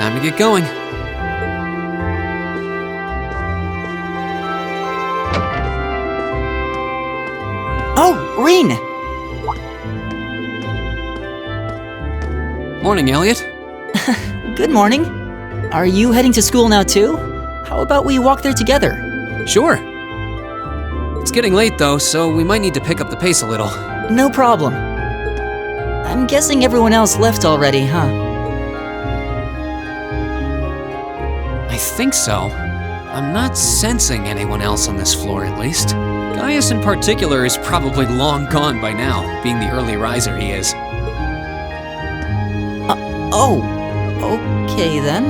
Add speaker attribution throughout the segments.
Speaker 1: Time to get going.
Speaker 2: Oh, Rean!
Speaker 1: Morning, Elliot.
Speaker 2: Good morning. Are you heading to school now too? How about we walk there together?
Speaker 1: Sure. It's getting late though, so we might need to pick up the pace a little.
Speaker 2: No problem. I'm guessing everyone else left already, huh?
Speaker 1: I think so. I'm not sensing anyone else on this floor, at least. Gaius in particular is probably long gone by now, being the early riser he is.
Speaker 2: Oh, okay then.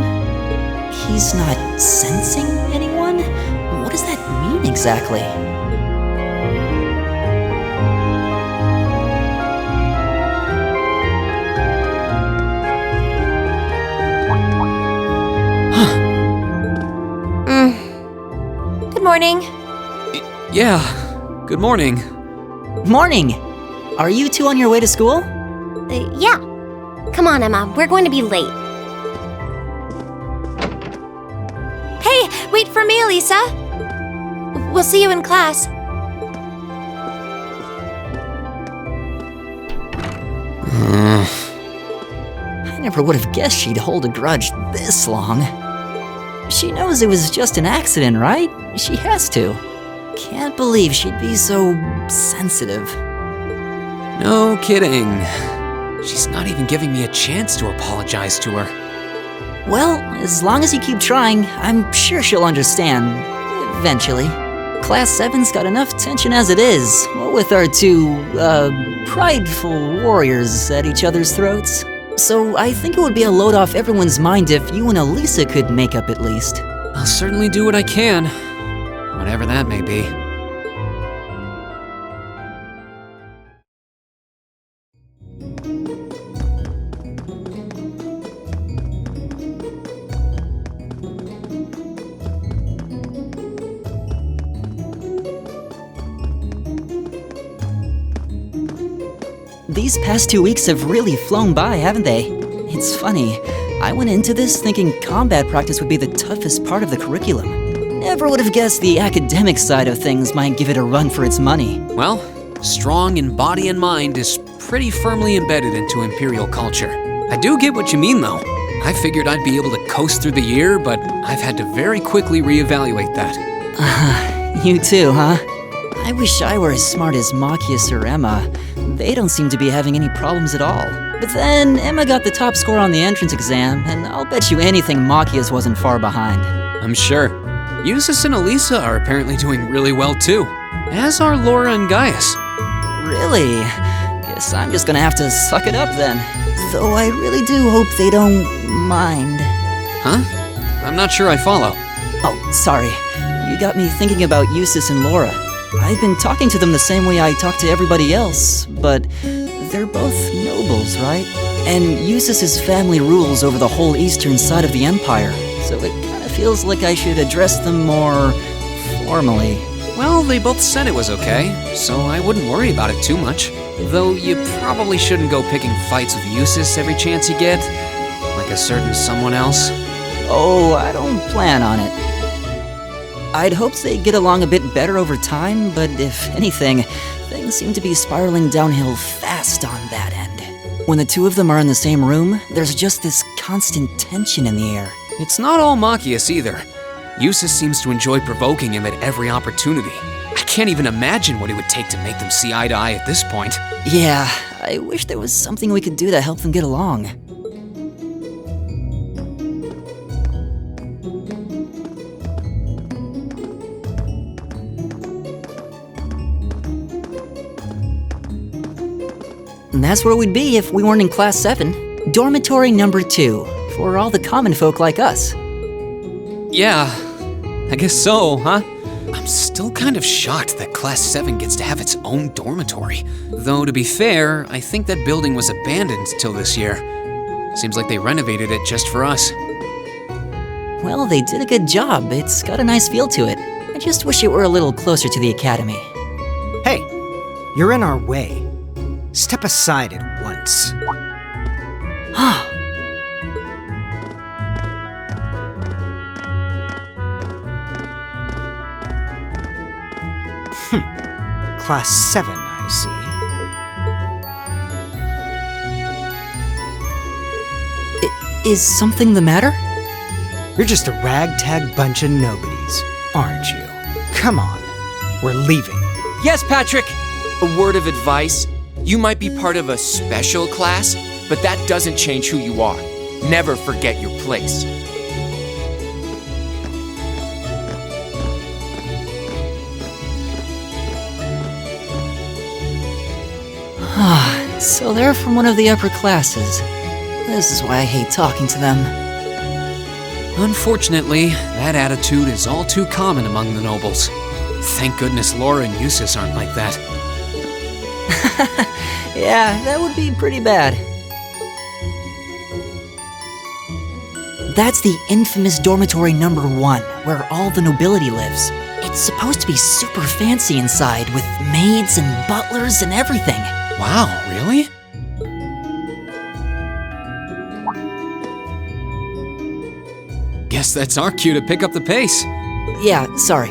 Speaker 2: He's not sensing anyone? What does that mean exactly?
Speaker 3: Good morning.
Speaker 1: Yeah, good morning.
Speaker 2: Morning! Are you two on your way to school?
Speaker 3: Yeah. Come on, Emma. We're going to be late. Hey, wait for me, Elisa. We'll see you in class.
Speaker 2: I never would have guessed she'd hold a grudge this long. She knows it was just an accident, right? She has to. Can't believe she'd be so sensitive.
Speaker 1: No kidding. She's not even giving me a chance to apologize to her.
Speaker 2: Well, as long as you keep trying, I'm sure she'll understand. Eventually. Class 7's got enough tension as it is, what with our two, prideful warriors at each other's throats. So I think it would be a load off everyone's mind if you and Elisa could make up at least.
Speaker 1: I'll certainly do what I can, whatever that may be.
Speaker 2: These past 2 weeks have really flown by, haven't they? It's funny, I went into this thinking combat practice would be the toughest part of the curriculum. Never would have guessed the academic side of things might give it a run for its money.
Speaker 1: Well, strong in body and mind is pretty firmly embedded into Imperial culture. I do get what you mean, though. I figured I'd be able to coast through the year, but I've had to very quickly reevaluate that.
Speaker 2: You too, huh? I wish I were as smart as Machias or Emma. They don't seem to be having any problems at all. But then, Emma got the top score on the entrance exam, and I'll bet you anything Machias wasn't far behind.
Speaker 1: I'm sure. Eustace and Elisa are apparently doing really well too, as are Laura and Gaius.
Speaker 2: Really? Guess I'm just gonna have to suck it up then. Though I really do hope they don't mind.
Speaker 1: Huh? I'm not sure I follow.
Speaker 2: Oh, sorry. You got me thinking about Eustace and Laura. I've been talking to them the same way I talk to everybody else, but they're both nobles, right? And Eustace's family rules over the whole eastern side of the Empire, so it kind of feels like I should address them more formally.
Speaker 1: Well, they both said it was okay, so I wouldn't worry about it too much. Though you probably shouldn't go picking fights with Eustace every chance you get, like a certain someone else.
Speaker 2: Oh, I don't plan on it. I'd hoped they'd get along a bit better over time, but if anything, things seem to be spiraling downhill fast on that end. When the two of them are in the same room, there's just this constant tension in the air.
Speaker 1: It's not all Machias either. Eustace seems to enjoy provoking him at every opportunity. I can't even imagine what it would take to make them see eye to eye at this point.
Speaker 2: Yeah, I wish there was something we could do to help them get along. And that's where we'd be if we weren't in Class 7. Dormitory number 2, for all the common folk like us.
Speaker 1: Yeah, I guess so, huh? I'm still kind of shocked that Class 7 gets to have its own dormitory. Though, to be fair, I think that building was abandoned till this year. Seems like they renovated it just for us.
Speaker 2: Well, they did a good job. It's got a nice feel to it. I just wish it were a little closer to the academy.
Speaker 4: Hey, you're in our way. Step aside at once. Class 7, I see.
Speaker 2: Is something the matter?
Speaker 4: You're just a ragtag bunch of nobodies, aren't you? Come on, we're leaving.
Speaker 5: Yes, Patrick! A word of advice. You might be part of a special class, but that doesn't change who you are. Never forget your place.
Speaker 2: So they're from one of the upper classes. This is why I hate talking to them.
Speaker 1: Unfortunately, that attitude is all too common among the nobles. Thank goodness Laura and Eustace aren't like that.
Speaker 2: Yeah, that would be pretty bad. That's the infamous Dormitory number 1, where all the nobility lives. It's supposed to be super fancy inside, with maids and butlers and everything.
Speaker 1: Wow, really? Guess that's our cue to pick up the pace.
Speaker 2: Yeah, sorry.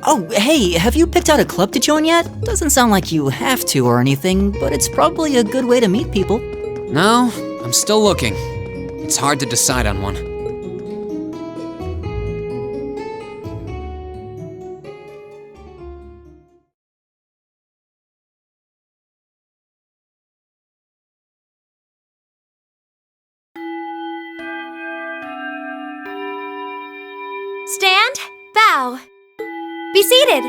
Speaker 2: Oh, hey, have you picked out a club to join yet? Doesn't sound like you have to or anything, but it's probably a good way to meet people.
Speaker 1: No, I'm still looking. It's hard to decide on one.
Speaker 3: Stand, bow. Be seated.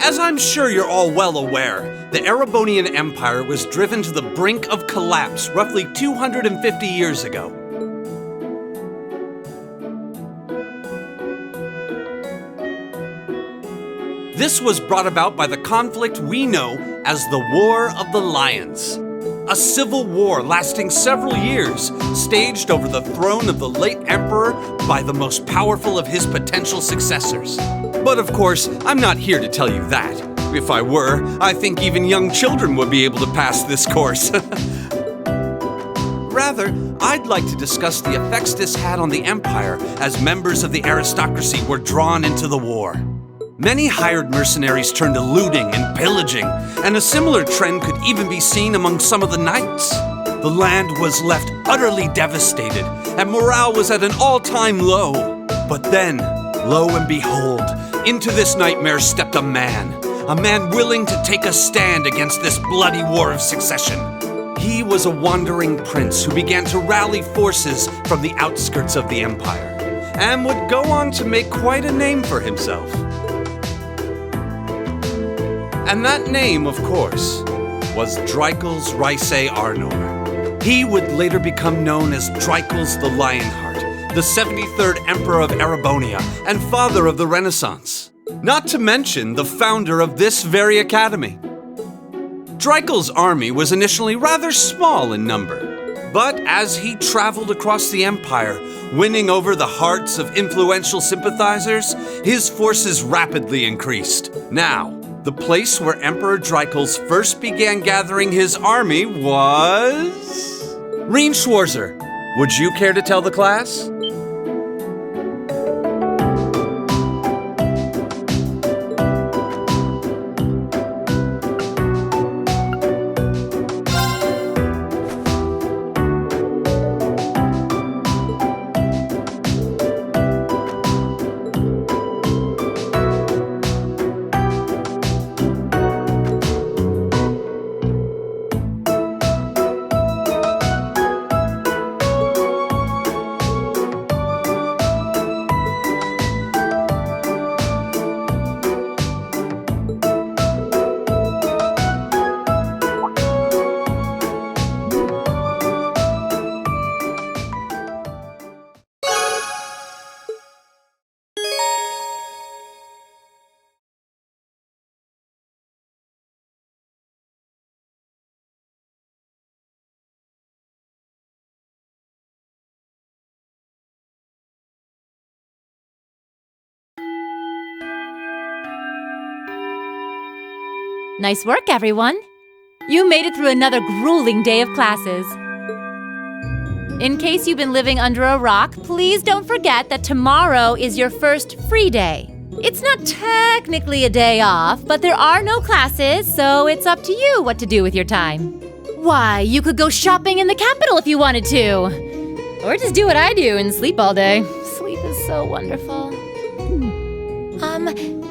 Speaker 6: As I'm sure you're all well aware, the Erebonian Empire was driven to the brink of collapse roughly 250 years ago. This was brought about by the conflict we know as the War of the Lions. A civil war lasting several years, staged over the throne of the late emperor by the most powerful of his potential successors. But of course, I'm not here to tell you that. If I were, I think even young children would be able to pass this course. Rather, I'd like to discuss the effects this had on the empire as members of the aristocracy were drawn into the war. Many hired mercenaries turned to looting and pillaging, and a similar trend could even be seen among some of the knights. The land was left utterly devastated, and morale was at an all-time low. But then, lo and behold, into this nightmare stepped a man willing to take a stand against this bloody war of succession. He was a wandering prince who began to rally forces from the outskirts of the empire, and would go on to make quite a name for himself. And that name, of course, was Dreikels Rhysei Arnor. He would later become known as Dreikels the Lionheart, the 73rd Emperor of Erebonia and father of the Renaissance. Not to mention the founder of this very academy. Dreikels' army was initially rather small in number, but as he traveled across the empire, winning over the hearts of influential sympathizers, his forces rapidly increased. Now, the place where Emperor Dreikels first began gathering his army was... Rean Schwarzer. Would you care to tell the class?
Speaker 7: Nice work, everyone. You made it through another grueling day of classes. In case you've been living under a rock, please don't forget that tomorrow is your first free day. It's not technically a day off, but there are no classes, so it's up to you what to do with your time. Why, you could go shopping in the capital if you wanted to. Or just do what I do and sleep all day. Sleep is so wonderful.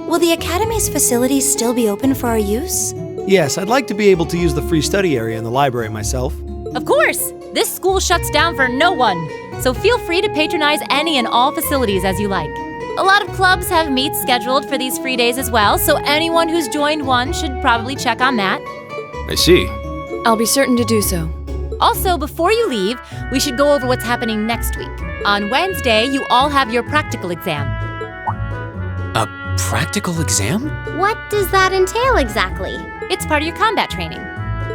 Speaker 3: Will the Academy's facilities still be open for our use?
Speaker 8: Yes, I'd like to be able to use the free study area in the library myself.
Speaker 7: Of course! This school shuts down for no one, so feel free to patronize any and all facilities as you like. A lot of clubs have meets scheduled for these free days as well, so anyone who's joined one should probably check on that.
Speaker 9: I see.
Speaker 10: I'll be certain to do so.
Speaker 7: Also, before you leave, we should go over what's happening next week. On Wednesday, you all have your practical exam.
Speaker 1: A practical exam?
Speaker 3: What does that entail exactly?
Speaker 7: It's part of your combat training.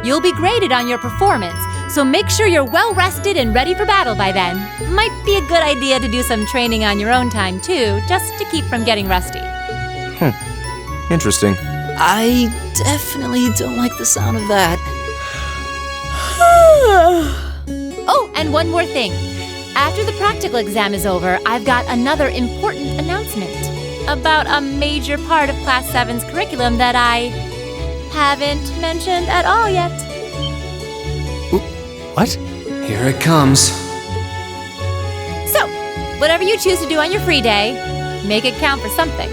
Speaker 7: You'll be graded on your performance, so make sure you're well rested and ready for battle by then. Might be a good idea to do some training on your own time too, just to keep from getting rusty.
Speaker 9: Interesting.
Speaker 2: I definitely don't like the sound of that.
Speaker 7: Oh, and one more thing. After the practical exam is over, I've got another important announcement about a major part of Class 7's curriculum that I haven't mentioned at all yet.
Speaker 8: What?
Speaker 1: Here it comes.
Speaker 7: So, whatever you choose to do on your free day, make it count for something.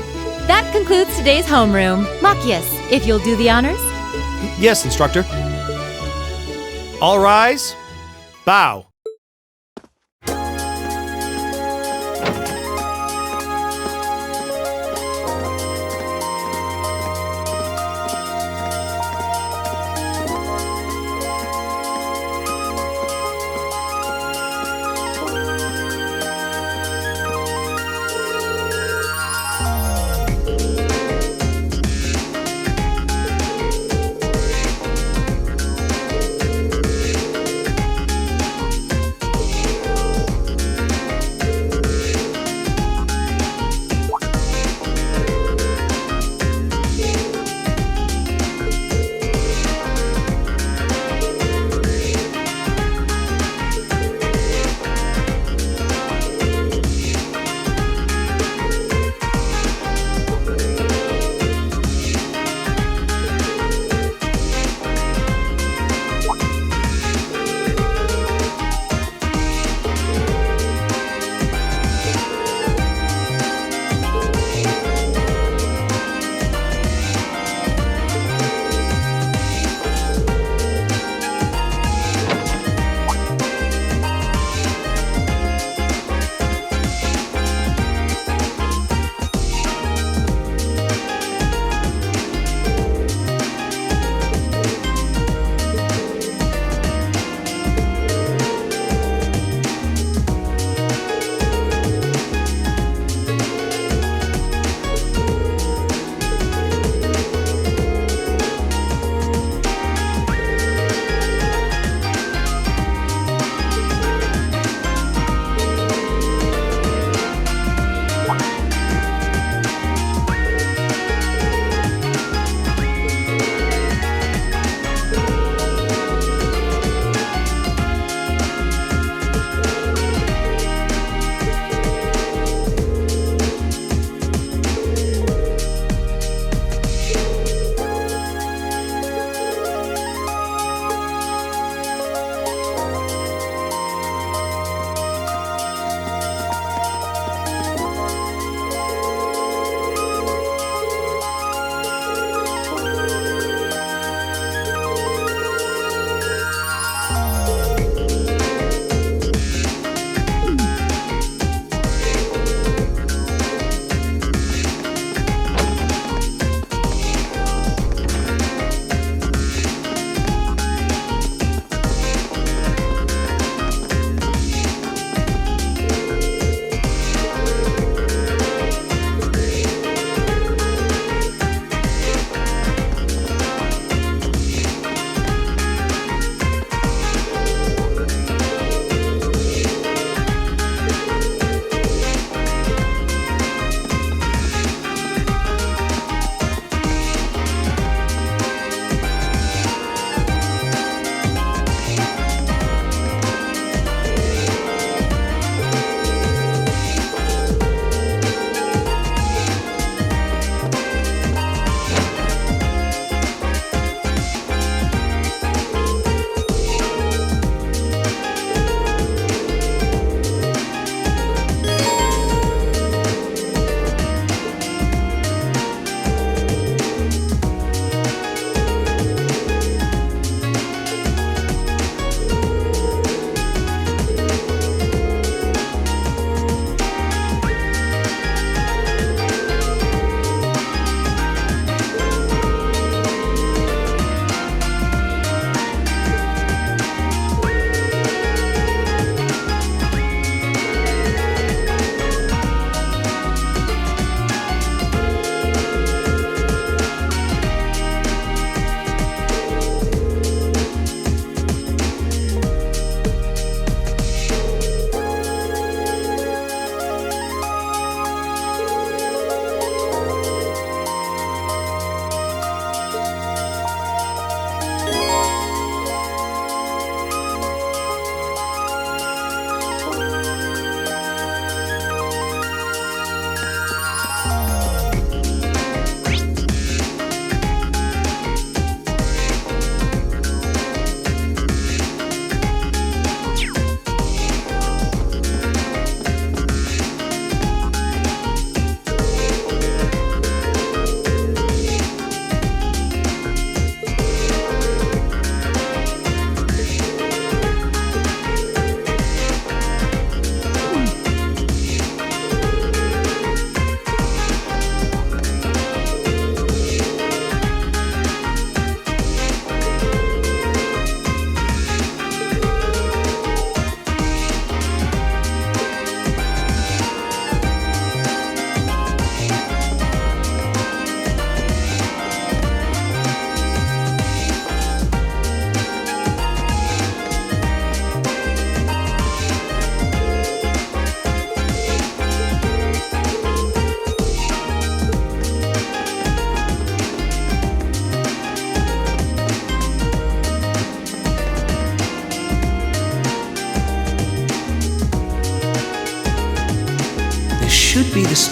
Speaker 7: That concludes today's homeroom. Machias, if you'll do the honors.
Speaker 8: Yes, Instructor. All rise. Bow.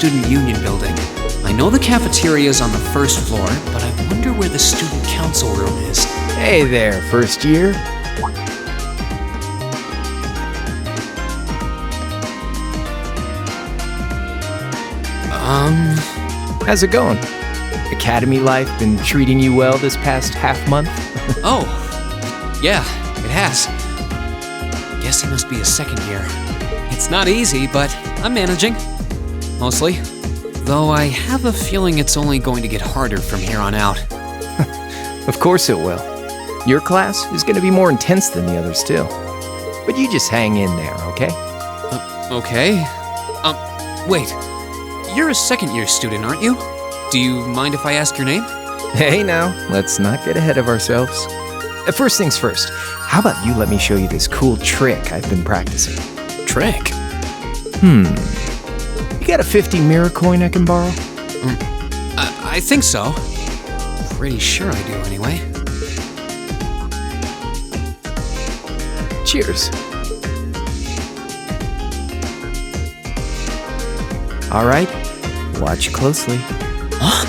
Speaker 1: Student Union building. I know the cafeteria is on the first floor, but I wonder where the student council room is.
Speaker 9: Hey there, first year. How's it going? Academy life been treating you well this past half month?
Speaker 1: Oh, yeah, it has. Guess he must be a second year. It's not easy, but I'm managing. Mostly. Though I have a feeling it's only going to get harder from here on out.
Speaker 9: Of course it will. Your class is going to be more intense than the others too. But you just hang in there, okay?
Speaker 1: Okay. Wait. You're a second year student, aren't you? Do you mind if I ask your name?
Speaker 9: Hey now, let's not get ahead of ourselves. First things first, how about you let me show you this cool trick I've been practicing?
Speaker 1: Trick?
Speaker 9: You got a 50 mirror coin I can borrow?
Speaker 1: I think so. Pretty sure I do anyway.
Speaker 9: Cheers. All right, watch closely.
Speaker 1: Huh?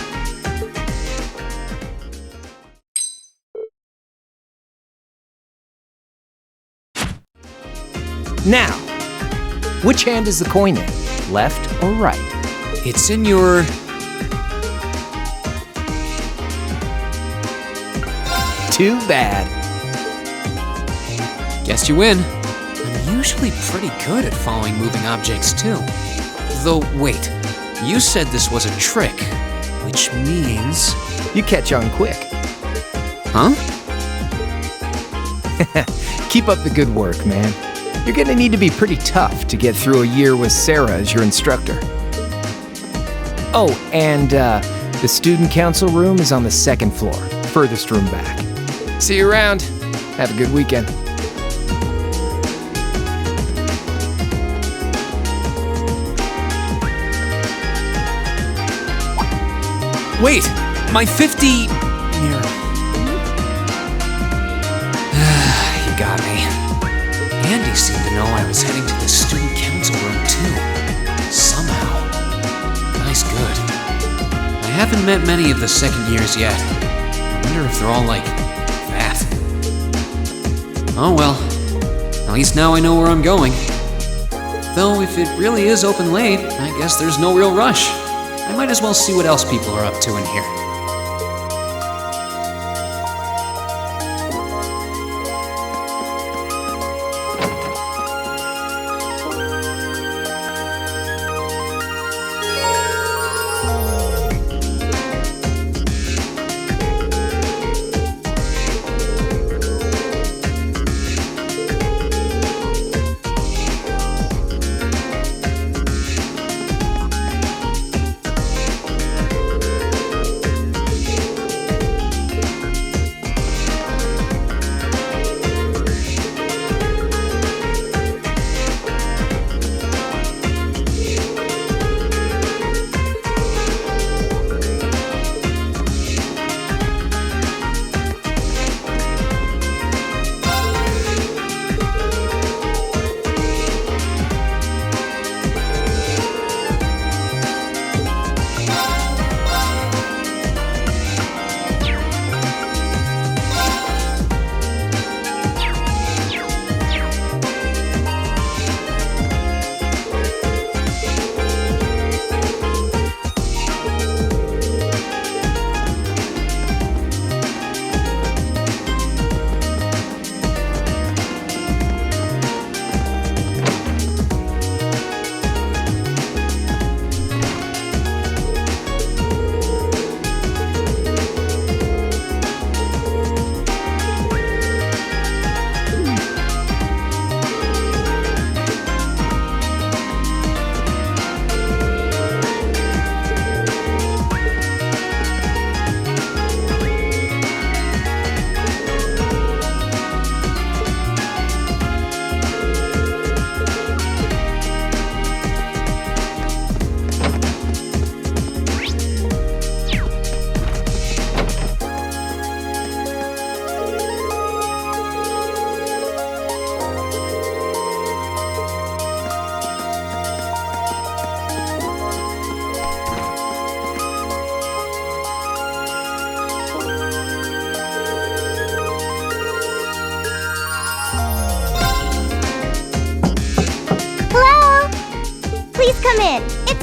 Speaker 9: Now, which hand is the coin in? Left or right?
Speaker 1: It's in your...
Speaker 9: Too bad.
Speaker 1: Guess you win. I'm usually pretty good at following moving objects too. Though, wait, you said this was a trick, which means...
Speaker 9: You catch on quick.
Speaker 1: Huh?
Speaker 9: Keep up the good work, man. You're gonna need to be pretty tough to get through a year with Sarah as your instructor. Oh, and the student council room is on the second floor, furthest room back. See you around. Have a good weekend.
Speaker 1: Wait, my 50... mirror. You got me. Andy seemed to know I was heading to the student council room too. Somehow. Nice good. I haven't met many of the second years yet. I wonder if they're all like that. Oh well. At least now I know where I'm going. Though if it really is open late, I guess there's no real rush. I might as well see what else people are up to in here.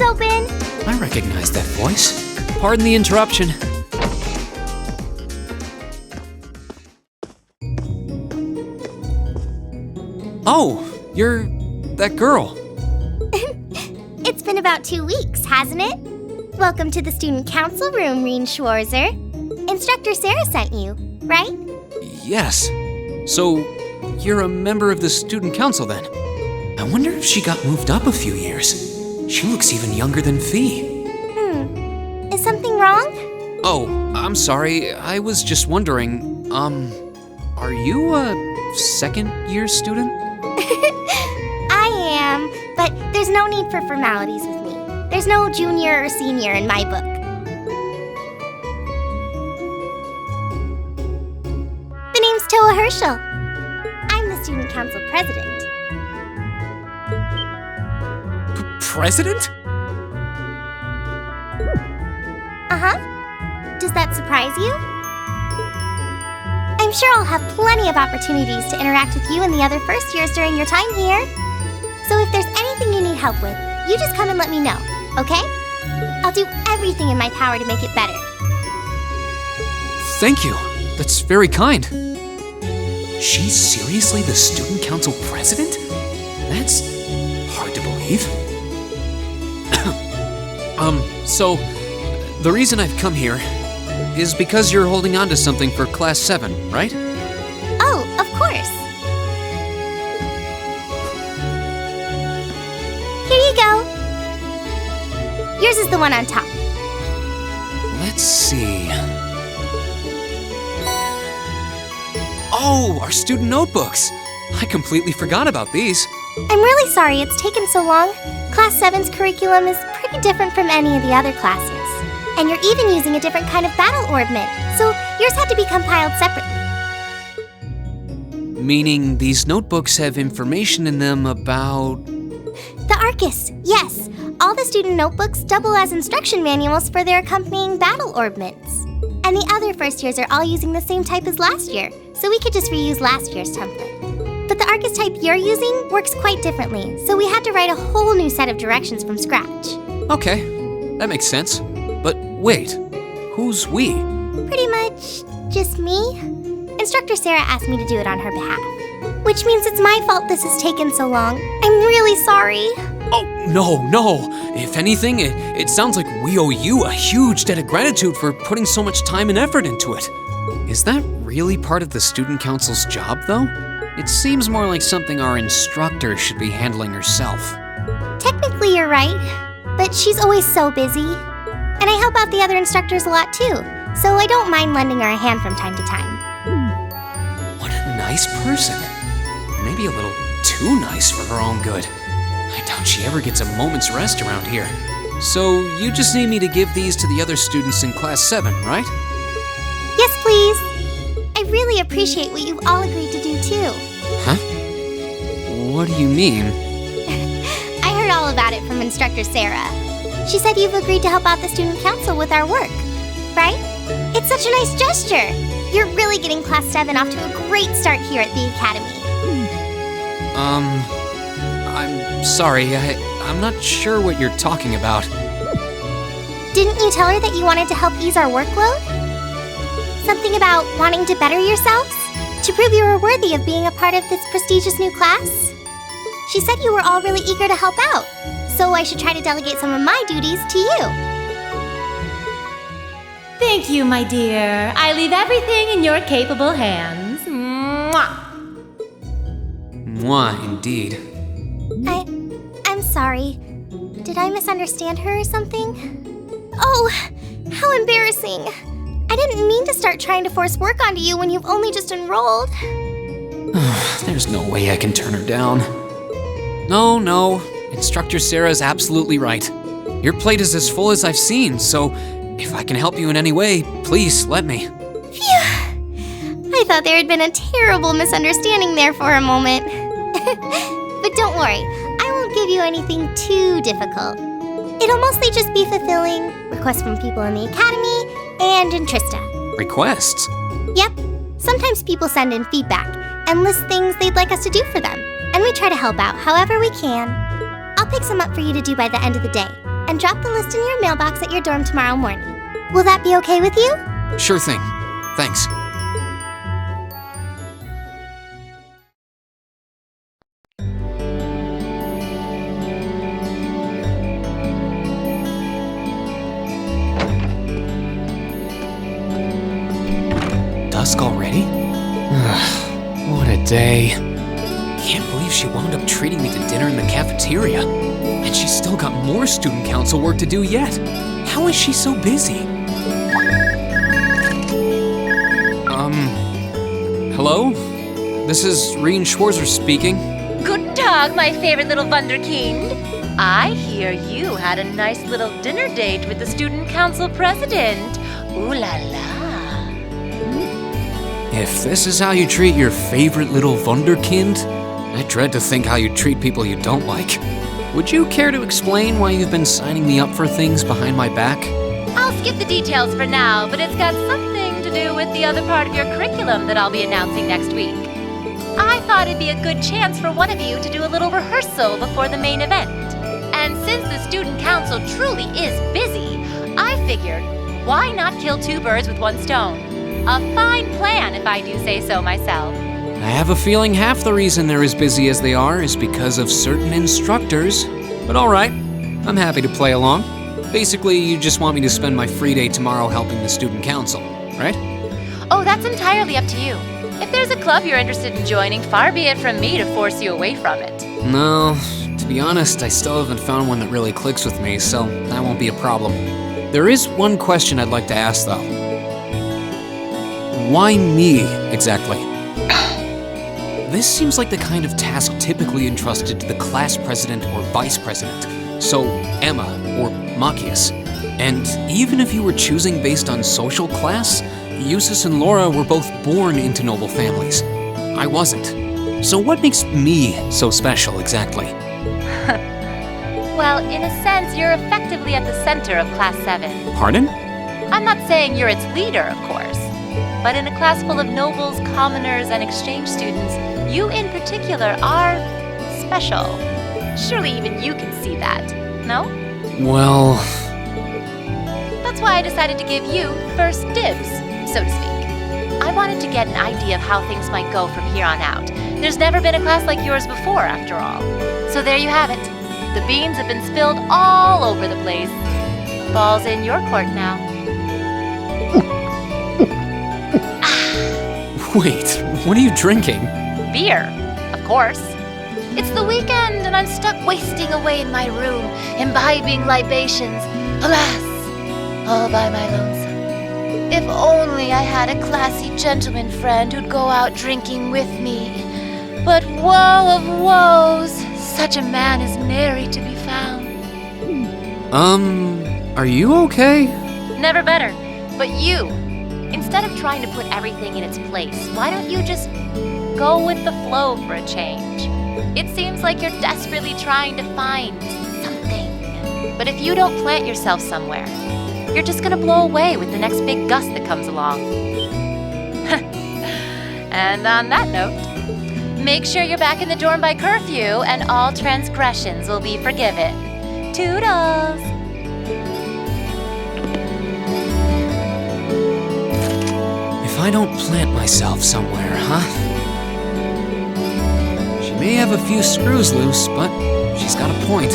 Speaker 3: open!
Speaker 1: I recognize that voice. Pardon the interruption. Oh, you're that girl.
Speaker 3: It's been about 2 weeks, hasn't it? Welcome to the student council room, Rean Schwarzer. Instructor Sarah sent you, right?
Speaker 1: Yes. So, you're a member of the student council then? I wonder if she got moved up a few years. She looks even younger than Fee.
Speaker 3: Is something wrong?
Speaker 1: Oh, I'm sorry. I was just wondering, are you a second-year student?
Speaker 3: I am, but there's no need for formalities with me. There's no junior or senior in my book. The name's Toa Herschel. I'm the student council president.
Speaker 1: President?
Speaker 3: Uh-huh. Does that surprise you? I'm sure I'll have plenty of opportunities to interact with you and the other first years during your time here. So if there's anything you need help with, you just come and let me know, okay? I'll do everything in my power to make it better.
Speaker 1: Thank you. That's very kind. She's seriously the student council president? That's hard to believe. So, the reason I've come here is because you're holding on to something for Class 7, right?
Speaker 3: Oh, of course. Here you go. Yours is the one on top.
Speaker 1: Let's see. Oh, our student notebooks. I completely forgot about these.
Speaker 3: I'm really sorry it's taken so long. Class 7's curriculum is pretty different from any of the other classes. And you're even using a different kind of battle orbment, so yours had to be compiled separately.
Speaker 1: Meaning these notebooks have information in them about...
Speaker 3: The Arcus, yes. All the student notebooks double as instruction manuals for their accompanying battle orbments. And the other first years are all using the same type as last year, so we could just reuse last year's template. But the Arcus type you're using works quite differently, so we had to write a whole new set of directions from scratch.
Speaker 1: Okay, that makes sense. But wait, who's we?
Speaker 3: Pretty much just me. Instructor Sarah asked me to do it on her behalf. Which means it's my fault this has taken so long. I'm really sorry.
Speaker 1: Oh, no. If anything, it sounds like we owe you a huge debt of gratitude for putting so much time and effort into it. Is that really part of the student council's job, though? It seems more like something our instructor should be handling herself.
Speaker 3: Technically, you're right, but she's always so busy. And I help out the other instructors a lot too, so I don't mind lending her a hand from time to time.
Speaker 1: What a nice person. Maybe a little too nice for her own good. I doubt she ever gets a moment's rest around here. So you just need me to give these to the other students in Class 7, right?
Speaker 3: Yes, please. I really appreciate what you've all agreed to do too.
Speaker 1: Huh? What do you mean?
Speaker 3: I heard all about it from Instructor Sarah. She said you've agreed to help out the student council with our work, right? It's such a nice gesture. You're really getting Class 7 off to a great start here at the Academy.
Speaker 1: I'm sorry, I'm not sure what you're talking about.
Speaker 3: Didn't you tell her that you wanted to help ease our workload? Something about wanting to better yourselves? To prove you were worthy of being a part of this prestigious new class? She said you were all really eager to help out, so I should try to delegate some of my duties to you.
Speaker 7: Thank you, my dear. I leave everything in your capable hands. Mwah!
Speaker 1: Mwah, indeed.
Speaker 3: I'm sorry. Did I misunderstand her or something? Oh, how embarrassing. I didn't mean to start trying to force work onto you when you've only just enrolled.
Speaker 1: There's no way I can turn her down. No. Instructor Sarah's absolutely right. Your plate is as full as I've seen, so if I can help you in any way, please let me.
Speaker 3: Phew. I thought there had been a terrible misunderstanding there for a moment. But don't worry, I won't give you anything too difficult. It'll mostly just be fulfilling requests from people in the Academy and in Trista.
Speaker 1: Requests?
Speaker 3: Yep. Sometimes people send in feedback and list things they'd like us to do for them, and we try to help out however we can. I'll pick some up for you to do by the end of the day, and drop the list in your mailbox at your dorm tomorrow morning. Will that be okay with you?
Speaker 1: Sure thing. Thanks. Dusk already? What a day. Can't believe she wound up treating me to dinner in the cafeteria. And she's still got more student council work to do yet. How is she so busy? Hello? This is Rean Schwarzer speaking.
Speaker 7: Guten Tag, my favorite little Wunderkind. I hear you had a nice little dinner date with the student council president. Ooh la la.
Speaker 1: If this is how you treat your favorite little Wunderkind, I dread to think how you treat people you don't like. Would you care to explain why you've been signing me up for things behind my back?
Speaker 7: I'll skip the details for now, but it's got something to do with the other part of your curriculum that I'll be announcing next week. I thought it'd be a good chance for one of you to do a little rehearsal before the main event. And since the student council truly is busy, I figured, why not kill two birds with one stone? A fine plan, if I do say so myself.
Speaker 1: I have a feeling half the reason they're as busy as they are is because of certain instructors. But alright, I'm happy to play along. Basically, you just want me to spend my free day tomorrow helping the student council, right?
Speaker 7: Oh, that's entirely up to you. If there's a club you're interested in joining, far be it from me to force you away from it.
Speaker 1: No, to be honest, I still haven't found one that really clicks with me, so that won't be a problem. There is one question I'd like to ask, though. Why me, exactly? This seems like the kind of task typically entrusted to the class president or vice president, so Emma or Machias. And even if you were choosing based on social class, Eustace and Laura were both born into noble families. I wasn't. So what makes me so special, exactly?
Speaker 7: Well, in a sense, you're effectively at the center of Class 7.
Speaker 1: Pardon?
Speaker 7: I'm not saying you're its leader, of course. But in a class full of nobles, commoners, and exchange students, you in particular are special. Surely even you can see that, no?
Speaker 1: Well...
Speaker 7: That's why I decided to give you first dibs, so to speak. I wanted to get an idea of how things might go from here on out. There's never been a class like yours before, after all. So there you have it. The beans have been spilled all over the place. Ball's in your court now.
Speaker 1: Wait, what are you drinking?
Speaker 7: Beer, of course. It's the weekend and I'm stuck wasting away in my room, imbibing libations. Alas, all by my lonesome. If only I had a classy gentleman friend who'd go out drinking with me. But woe of woes, such a man is nary to be found.
Speaker 1: Are you okay?
Speaker 7: Never better. But you, instead of trying to put everything in its place, why don't you just go with the flow for a change? It seems like you're desperately trying to find something. But if you don't plant yourself somewhere, you're just gonna blow away with the next big gust that comes along. And on that note, make sure you're back in the dorm by curfew and all transgressions will be forgiven. Toodles!
Speaker 1: If I don't plant myself somewhere, huh? She may have a few screws loose, but she's got a point.